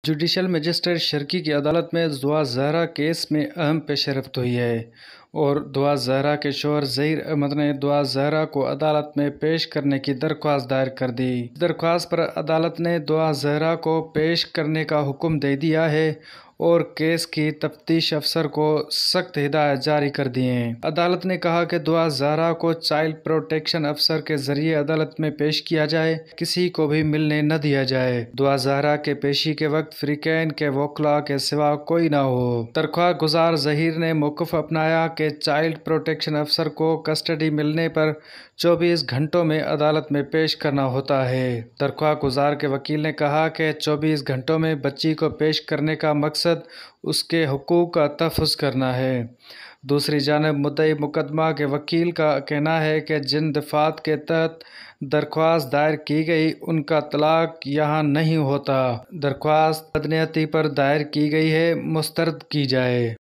Judicial magistrate شرکی کی عدالت میں دعا زہرا کیس میں اہم پیش رفت ہوئی ہے اور دعا زہرا کے شوہر ظہیر احمد نے دعا زہرا کو عدالت میں پیش کرنے کی درخواست دائر کر دی۔ اس درخواست پر عدالت نے دعا زہرا کو پیش کرنے کا حکم دے دیا ہے اور کیس کی تفتیش افسر کو سخت ہدایات جاری کر دی ہیں۔ عدالت نے کہا کہ دعا زہرا کو چائلڈ پروٹیکشن افسر کے ذریعے عدالت میں پیش کیا جائے، کسی کو بھی ملنے نہ دیا جائے۔ دعا زہرا کے پیشی کے وقت فریقین کے وکلاء کے سوا کوئی نہ ہو۔ درخواست گزار ظہیر نے موقف اپنایا کہ چائلڈ پروٹیکشن افسر کو کسٹڈی ملنے پر 24 گھنٹوں میں عدالت میں پیش کرنا ہوتا ہے۔ درخواست گزار کے وکیل نے کہا کہ 24 گھنٹوں میں بچی کو پیش کرنے کا مقصد اس کے حقوق کا تحفظ کرنا ہے۔ دوسری جانب مدعی مقدمہ کے وکیل کا کہنا ہے کہ جن دفعات کے تحت درخواست دائر کی گئی ان کا اطلاق یہاں نہیں ہوتا۔ درخواست بدنیتی پر دائر کی گئی ہے، مسترد کی جائے۔